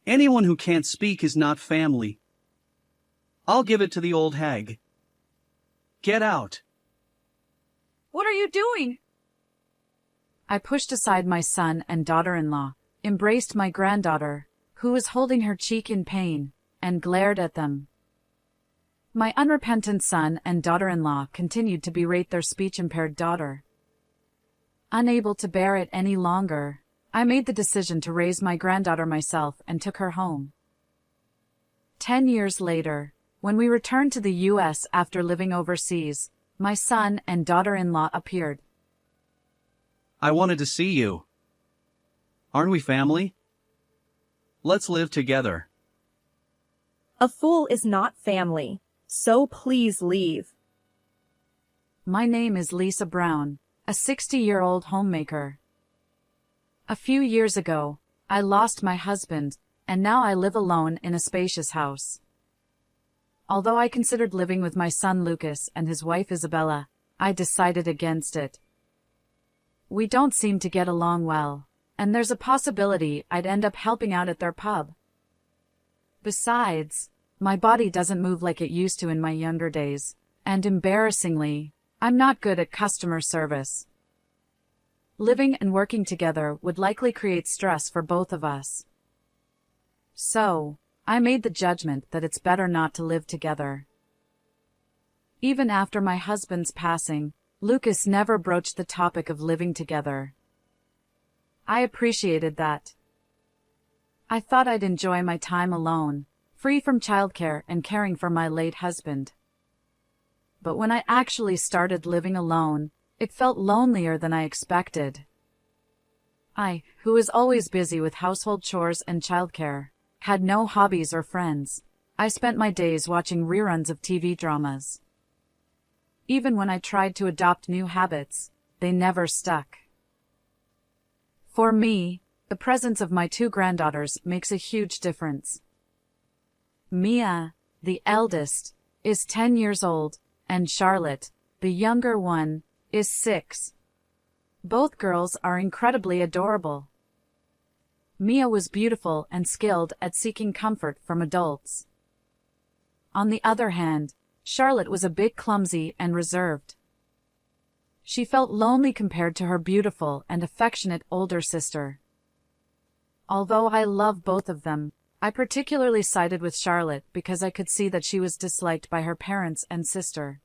Anyone who can't speak is not family. I'll give it to the old hag. Get out. What are you doing? I pushed aside my son and daughter-in-law, embraced my granddaughter, who was holding her cheek in pain, and glared at them. My unrepentant son and daughter-in-law continued to berate their speech-impaired daughter. Unable to bear it any longer, I made the decision to raise my granddaughter myself and took her home. 10 years later, when we returned to the U.S. after living overseas, my son and daughter-in-law appeared. I wanted to see you. Aren't we family? Let's live together. A fool is not family, so please leave. My name is Lisa Brown, a 60-year-old homemaker. A few years ago, I lost my husband, and now I live alone in a spacious house. Although I considered living with my son Lucas and his wife Isabella, I decided against it. We don't seem to get along well, and there's a possibility I'd end up helping out at their pub. Besides, my body doesn't move like it used to in my younger days, and embarrassingly, I'm not good at customer service. Living and working together would likely create stress for both of us. So, I made the judgment that it's better not to live together. Even after my husband's passing, Lucas never broached the topic of living together. I appreciated that. I thought I'd enjoy my time alone, free from childcare and caring for my late husband. But when I actually started living alone, it felt lonelier than I expected. I, who was always busy with household chores and childcare, had no hobbies or friends. I spent my days watching reruns of TV dramas. Even when I tried to adopt new habits, they never stuck. For me, the presence of my two granddaughters makes a huge difference. Mia, the eldest, is 10 years old, and Charlotte, the younger one, is 6. Both girls are incredibly adorable. Mia was beautiful and skilled at seeking comfort from adults. On the other hand, Charlotte was a bit clumsy and reserved. She felt lonely compared to her beautiful and affectionate older sister. Although I love both of them, I particularly sided with Charlotte because I could see that she was disliked by her parents and sister.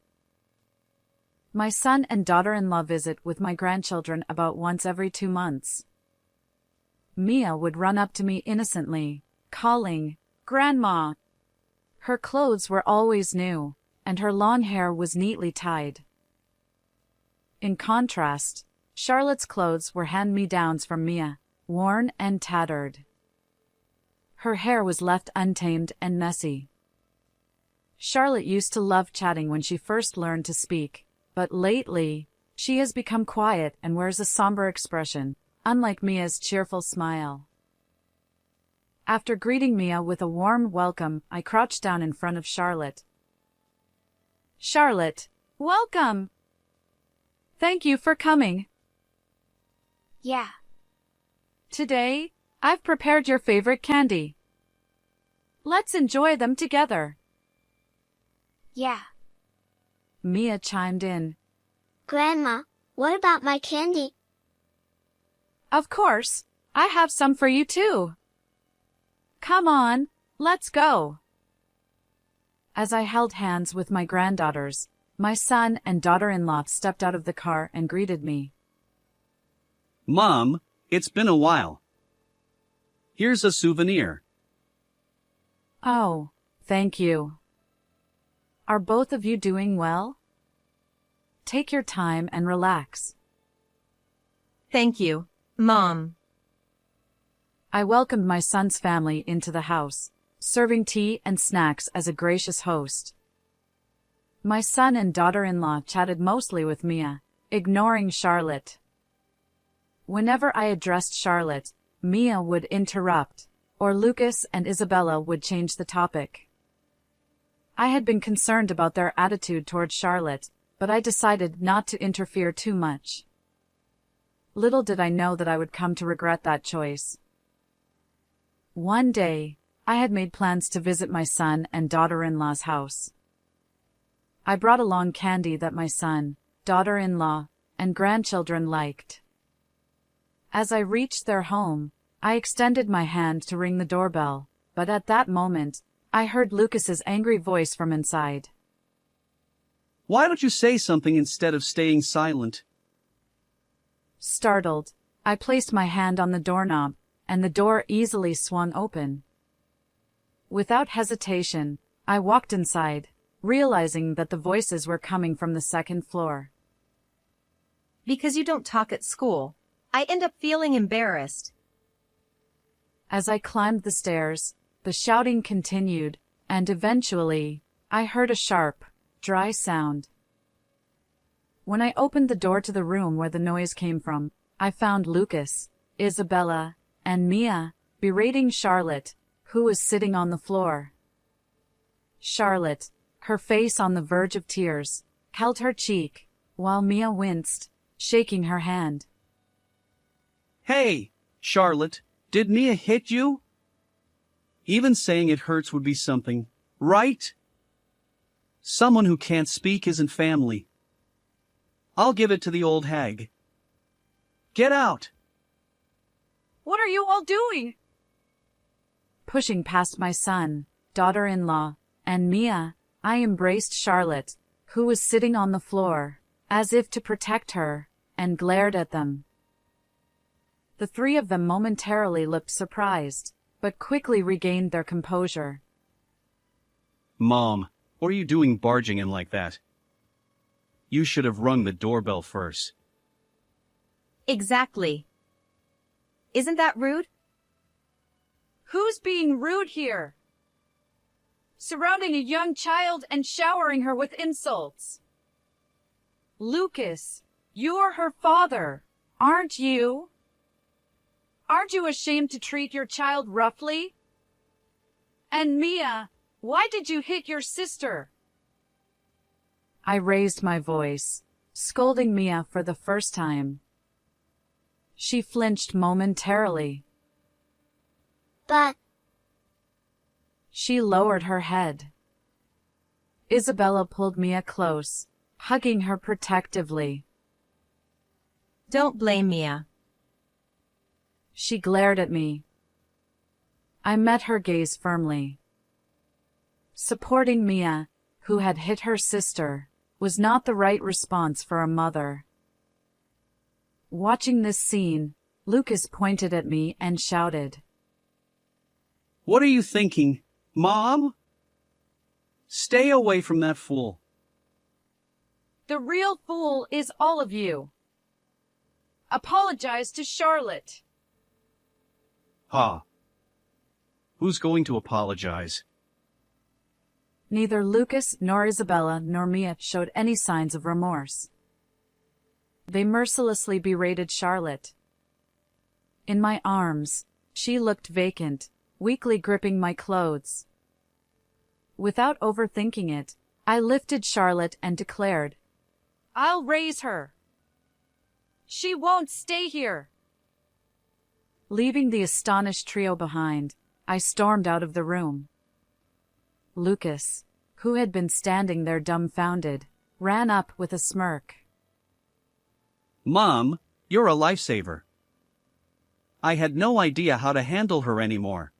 My son and daughter-in-law visit with my grandchildren about once every 2 months. Mia would run up to me innocently, calling, "Grandma." Her clothes were always new, and her long hair was neatly tied. In contrast, Charlotte's clothes were hand-me-downs from Mia, worn and tattered. Her hair was left untamed and messy. Charlotte used to love chatting when she first learned to speak, but lately, she has become quiet and wears a somber expression, unlike Mia's cheerful smile. After greeting Mia with a warm welcome, I crouched down in front of Charlotte. "Charlotte, welcome! Thank you for coming. Yeah. Today, I've prepared your favorite candy. Let's enjoy them together." Yeah. Mia chimed in. Grandma, what about my candy? "Of course, I have some for you too. Come on, let's go." As I held hands with my granddaughters, my son and daughter-in-law stepped out of the car and greeted me. Mom, it's been a while. Here's a souvenir. Oh, thank you. Are both of you doing well? Take your time and relax. Thank you, Mom. I welcomed my son's family into the house, serving tea and snacks as a gracious host. My son and daughter-in-law chatted mostly with Mia, ignoring Charlotte. Whenever I addressed Charlotte, Mia would interrupt, or Lucas and Isabella would change the topic. I had been concerned about their attitude toward Charlotte, but I decided not to interfere too much. Little did I know that I would come to regret that choice. One day, I had made plans to visit my son and daughter-in-law's house. I brought along candy that my son, daughter-in-law, and grandchildren liked. As I reached their home, I extended my hand to ring the doorbell, but at that moment, I heard Lucas's angry voice from inside. Why don't you say something instead of staying silent? Startled, I placed my hand on the doorknob, and the door easily swung open. Without hesitation, I walked inside, realizing that the voices were coming from the second floor. Because you don't talk at school, I end up feeling embarrassed. As I climbed the stairs, the shouting continued, and eventually, I heard a sharp, dry sound. When I opened the door to the room where the noise came from, I found Lucas, Isabella, and Mia berating Charlotte, who was sitting on the floor. Charlotte, her face on the verge of tears, held her cheek, while Mia winced, shaking her hand. Hey, Charlotte, did Mia hit you? Even saying it hurts would be something, right? Someone who can't speak isn't family. I'll give it to the old hag. Get out! What are you all doing? Pushing past my son, daughter-in-law, and Mia, I embraced Charlotte, who was sitting on the floor, as if to protect her, and glared at them. The three of them momentarily looked surprised, but quickly regained their composure. Mom, what are you doing barging in like that? You should have rung the doorbell first. Exactly. Isn't that rude? Who's being rude here? Surrounding a young child and showering her with insults. Lucas, you're her father, aren't you? Aren't you ashamed to treat your child roughly? And Mia, why did you hit your sister? I raised my voice, scolding Mia for the first time. She flinched momentarily. But She lowered her head. Isabella pulled Mia close, hugging her protectively. Don't blame Mia. She glared at me. I met her gaze firmly. Supporting Mia, who had hit her sister, was not the right response for a mother. Watching this scene, Lucas pointed at me and shouted. What are you thinking, Mom? Stay away from that fool. The real fool is all of you. Apologize to Charlotte. Ha. Who's going to apologize? Neither Lucas nor Isabella nor Mia showed any signs of remorse. They mercilessly berated Charlotte. In my arms, she looked vacant, weakly gripping my clothes. Without overthinking it, I lifted Charlotte and declared, I'll raise her. She won't stay here. Leaving the astonished trio behind, I stormed out of the room. Lucas, who had been standing there dumbfounded, ran up with a smirk. Mom, you're a lifesaver. I had no idea how to handle her anymore.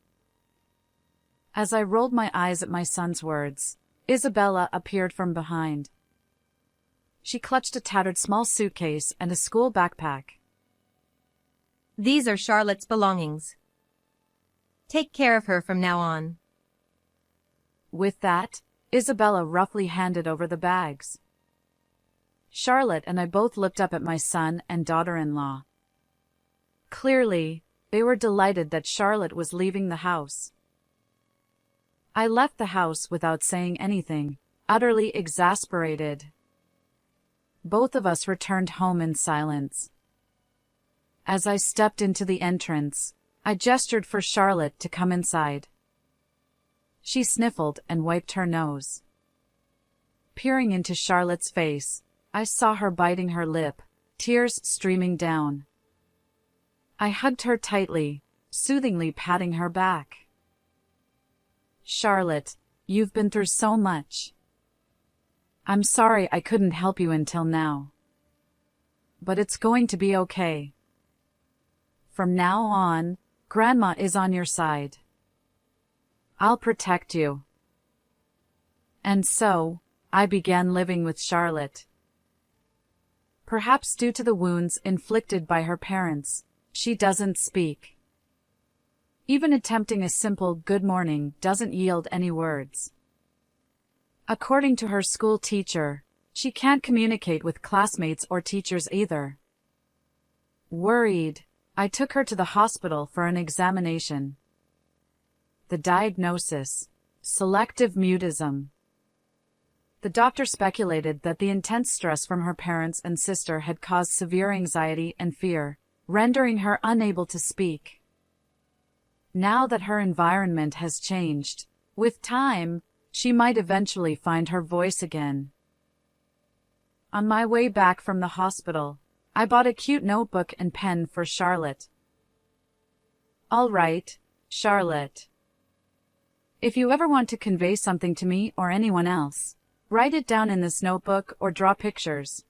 As I rolled my eyes at my son's words, Isabella appeared from behind. She clutched a tattered small suitcase and a school backpack. These are Charlotte's belongings. Take care of her from now on. With that, Isabella roughly handed over the bags. Charlotte and I both looked up at my son and daughter-in-law. Clearly, they were delighted that Charlotte was leaving the house. I left the house without saying anything, utterly exasperated. Both of us returned home in silence. As I stepped into the entrance, I gestured for Charlotte to come inside. She sniffled and wiped her nose. Peering into Charlotte's face, I saw her biting her lip, tears streaming down. I hugged her tightly, soothingly patting her back. Charlotte, you've been through so much. I'm sorry I couldn't help you until now. But it's going to be okay. From now on, Grandma is on your side. I'll protect you. And so, I began living with Charlotte. Perhaps due to the wounds inflicted by her parents, she doesn't speak. Even attempting a simple good morning doesn't yield any words. According to her school teacher, she can't communicate with classmates or teachers either. Worried, I took her to the hospital for an examination. The diagnosis: selective mutism. The doctor speculated that the intense stress from her parents and sister had caused severe anxiety and fear, rendering her unable to speak. Now that her environment has changed, with time, she might eventually find her voice again. On my way back from the hospital, I bought a cute notebook and pen for Charlotte. All right, Charlotte. If you ever want to convey something to me or anyone else, write it down in this notebook or draw pictures.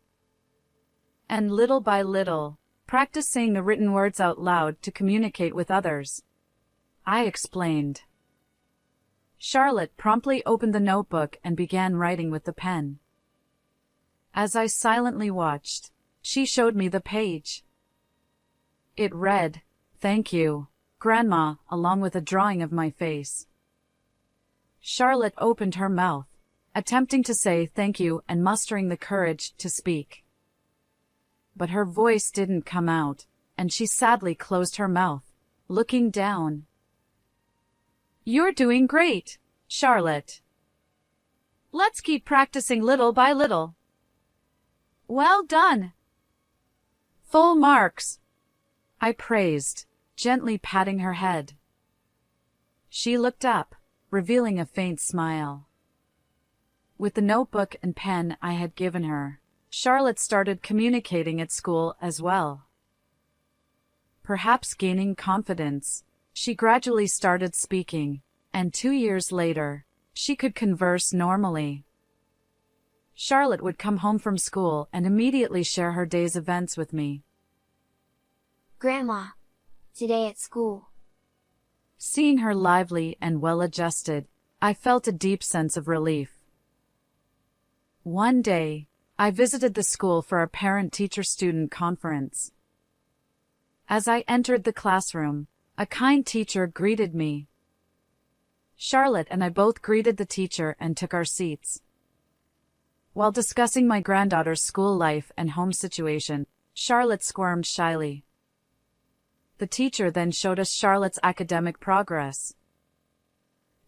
And little by little, practice saying the written words out loud to communicate with others. I explained. Charlotte promptly opened the notebook and began writing with the pen. As I silently watched, she showed me the page. It read, "Thank you, Grandma," along with a drawing of my face. Charlotte opened her mouth, attempting to say thank you and mustering the courage to speak. But her voice didn't come out, and she sadly closed her mouth, looking down. "You're doing great, Charlotte. Let's keep practicing little by little. Well done. Full marks," I praised, gently patting her head. She looked up, revealing a faint smile. With the notebook and pen I had given her, Charlotte started communicating at school as well. Perhaps gaining confidence, she gradually started speaking, and 2 years later, she could converse normally. Charlotte would come home from school and immediately share her day's events with me. Grandma, today at school. Seeing her lively and well-adjusted, I felt a deep sense of relief. One day, I visited the school for a parent-teacher-student conference. As I entered the classroom, a kind teacher greeted me. Charlotte and I both greeted the teacher and took our seats. While discussing my granddaughter's school life and home situation, Charlotte squirmed shyly. The teacher then showed us Charlotte's academic progress.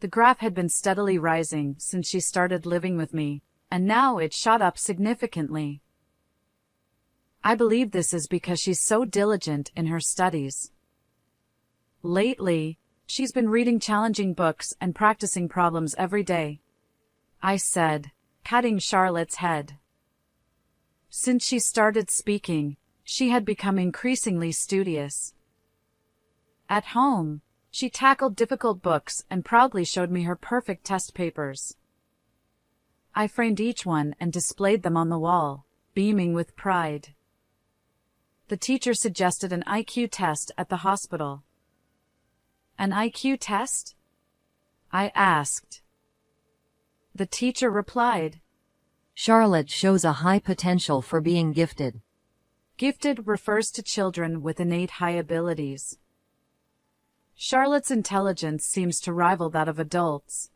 The graph had been steadily rising since she started living with me, and now it shot up significantly. I believe this is because she's so diligent in her studies. Lately, she's been reading challenging books and practicing problems every day, I said, patting Charlotte's head. Since she started speaking, she had become increasingly studious. At home, she tackled difficult books and proudly showed me her perfect test papers. I framed each one and displayed them on the wall, beaming with pride. The teacher suggested an IQ test at the hospital. An IQ test? I asked. The teacher replied, Charlotte shows a high potential for being gifted. Gifted refers to children with innate high abilities. Charlotte's intelligence seems to rival that of adults.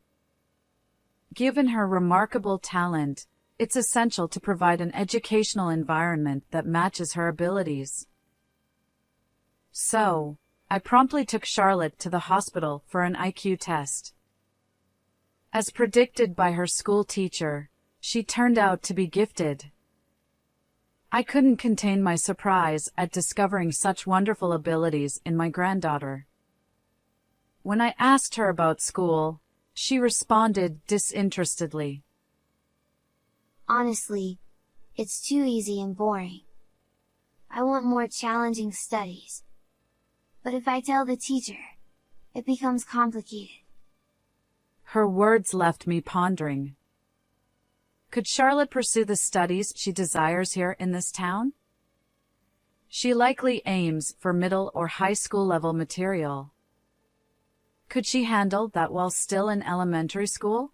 Given her remarkable talent, it's essential to provide an educational environment that matches her abilities. So, I promptly took Charlotte to the hospital for an IQ test. As predicted by her school teacher, she turned out to be gifted. I couldn't contain my surprise at discovering such wonderful abilities in my granddaughter. When I asked her about school, she responded disinterestedly. Honestly, it's too easy and boring. I want more challenging studies. But if I tell the teacher, it becomes complicated. Her words left me pondering. Could Charlotte pursue the studies she desires here in this town? She likely aims for middle or high school level material. Could she handle that while still in elementary school?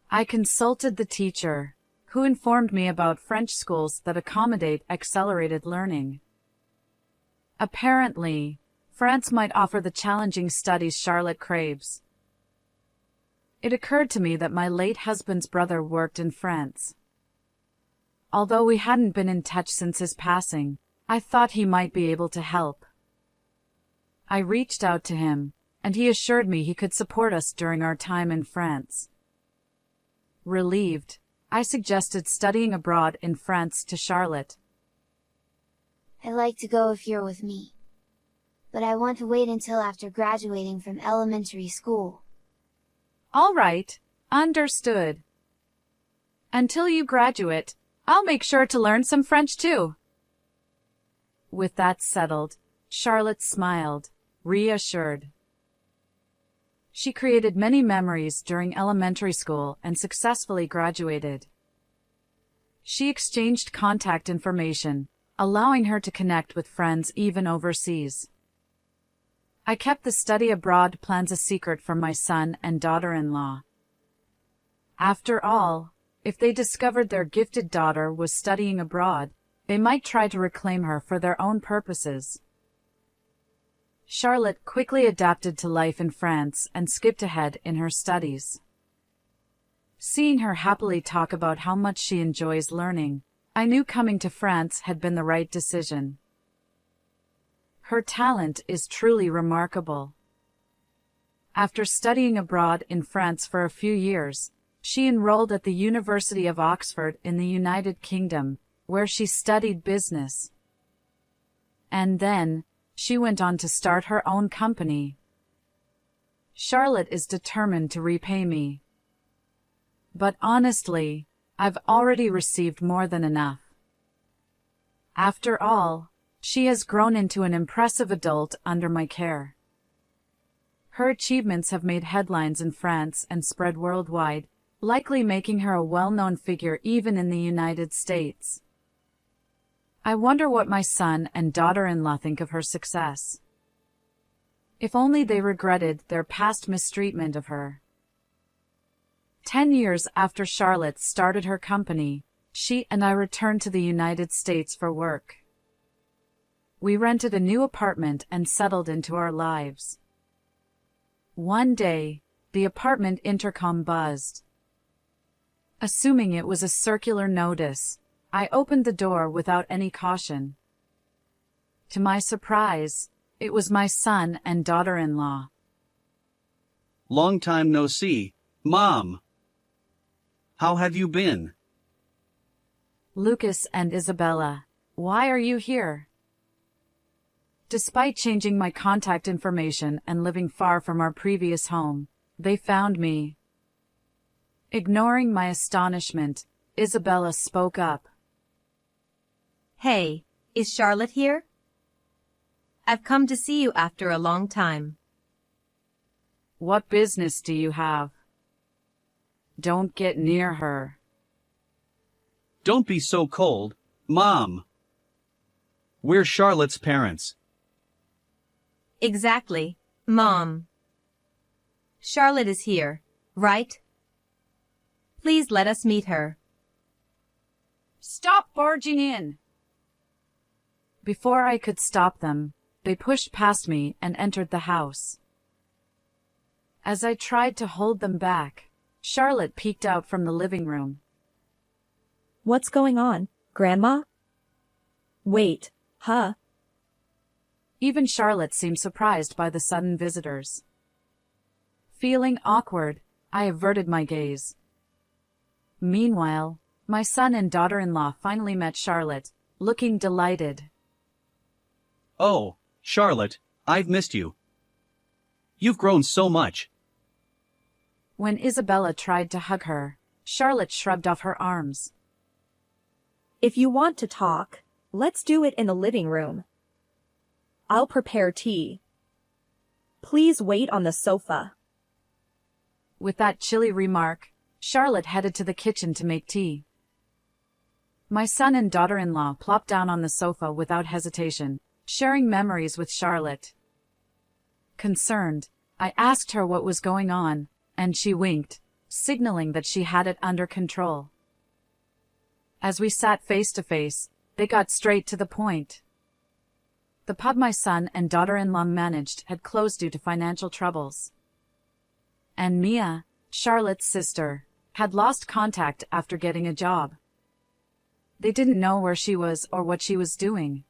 I consulted the teacher, who informed me about French schools that accommodate accelerated learning. Apparently, France might offer the challenging studies Charlotte craves. It occurred to me that my late husband's brother worked in France. Although we hadn't been in touch since his passing, I thought he might be able to help. I reached out to him, and he assured me he could support us during our time in France. Relieved, I suggested studying abroad in France to Charlotte. I'd like to go if you're with me. But I want to wait until after graduating from elementary school. All right, understood. Until you graduate, I'll make sure to learn some French too. With that settled, Charlotte smiled, reassured. She created many memories during elementary school and successfully graduated. She exchanged contact information, allowing her to connect with friends even overseas. I kept the study abroad plans a secret from my son and daughter-in-law. After all, if they discovered their gifted daughter was studying abroad, they might try to reclaim her for their own purposes. Charlotte quickly adapted to life in France and skipped ahead in her studies. Seeing her happily talk about how much she enjoys learning, I knew coming to France had been the right decision. Her talent is truly remarkable. After studying abroad in France for a few years, she enrolled at the University of Oxford in the United Kingdom, where she studied business. And then, she went on to start her own company. Charlotte is determined to repay me. But honestly, I've already received more than enough. After all, she has grown into an impressive adult under my care. Her achievements have made headlines in France and spread worldwide, likely making her a well-known figure even in the United States. I wonder what my son and daughter-in-law think of her success. If only they regretted their past mistreatment of her. 10 years after Charlotte started her company, she and I returned to the United States for work. We rented a new apartment and settled into our lives. One day, the apartment intercom buzzed. Assuming it was a circular notice, I opened the door without any caution. To my surprise, it was my son and daughter-in-law. Long time no see, Mom. How have you been? Lucas and Isabella, why are you here? Despite changing my contact information and living far from our previous home, they found me. Ignoring my astonishment, Isabella spoke up. Hey, is Charlotte here? I've come to see you after a long time. What business do you have? Don't get near her. Don't be so cold, Mom. We're Charlotte's parents. Exactly, Mom. Charlotte is here, right? Please let us meet her. Stop barging in! Before I could stop them, they pushed past me and entered the house. As I tried to hold them back, Charlotte peeked out from the living room. What's going on, Grandma? Wait, huh? Even Charlotte seemed surprised by the sudden visitors. Feeling awkward, I averted my gaze. Meanwhile, my son and daughter-in-law finally met Charlotte, looking delighted. Oh, Charlotte, I've missed you. You've grown so much. When Isabella tried to hug her, Charlotte shrugged off her arms. If you want to talk, let's do it in the living room. I'll prepare tea. Please wait on the sofa. With that chilly remark, Charlotte headed to the kitchen to make tea. My son and daughter-in-law plopped down on the sofa without hesitation, sharing memories with Charlotte. Concerned, I asked her what was going on, and she winked, signaling that she had it under control. As we sat face to face, they got straight to the point. The pub my son and daughter-in-law managed had closed due to financial troubles. And Mia, Charlotte's sister, had lost contact after getting a job. They didn't know where she was or what she was doing.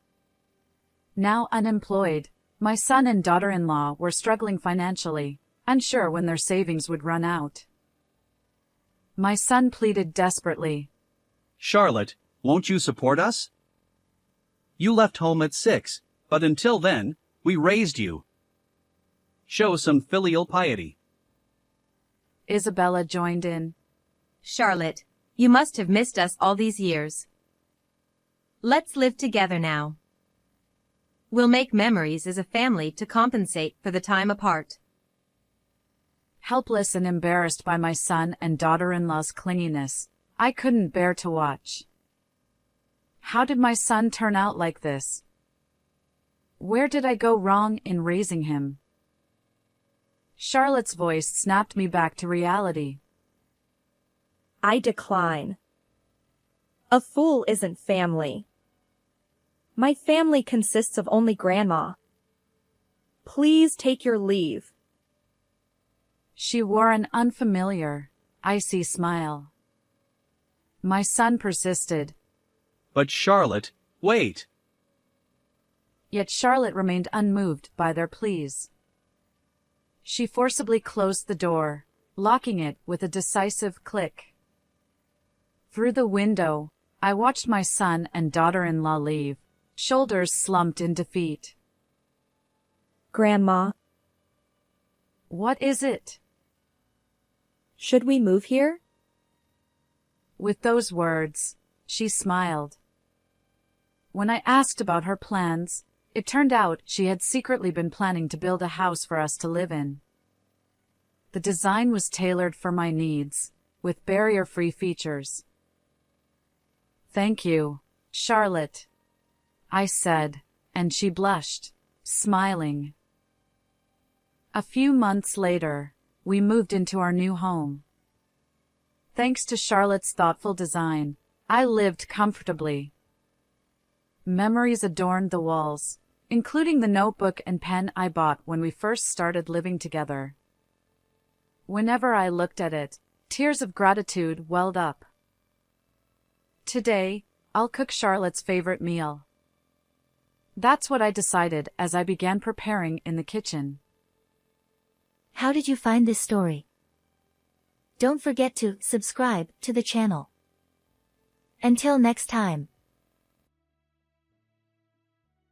Now unemployed, my son and daughter-in-law were struggling financially, unsure when their savings would run out. My son pleaded desperately. Charlotte, won't you support us? You left home at 6, but until then, we raised you. Show some filial piety. Isabella joined in. Charlotte, you must have missed us all these years. Let's live together now. We'll make memories as a family to compensate for the time apart. Helpless and embarrassed by my son and daughter-in-law's clinginess, I couldn't bear to watch. How did my son turn out like this? Where did I go wrong in raising him? Charlotte's voice snapped me back to reality. I decline. A fool isn't family. My family consists of only Grandma. Please take your leave. She wore an unfamiliar, icy smile. My son persisted. But Charlotte, wait. Yet Charlotte remained unmoved by their pleas. She forcibly closed the door, locking it with a decisive click. Through the window, I watched my son and daughter-in-law leave, shoulders slumped in defeat. Grandma, What is it? should we move here? With those words, she smiled. When I asked about her plans, it turned out she had secretly been planning to build a house for us to live in. The design was tailored for my needs, with barrier-free features. Thank you, Charlotte, I said, and she blushed, smiling. A few months later, we moved into our new home. Thanks to Charlotte's thoughtful design, I lived comfortably. Memories adorned the walls, including the notebook and pen I bought when we first started living together. Whenever I looked at it, tears of gratitude welled up. Today, I'll cook Charlotte's favorite meal. That's what I decided as I began preparing in the kitchen. How did you find this story? Don't forget to subscribe to the channel. Until next time.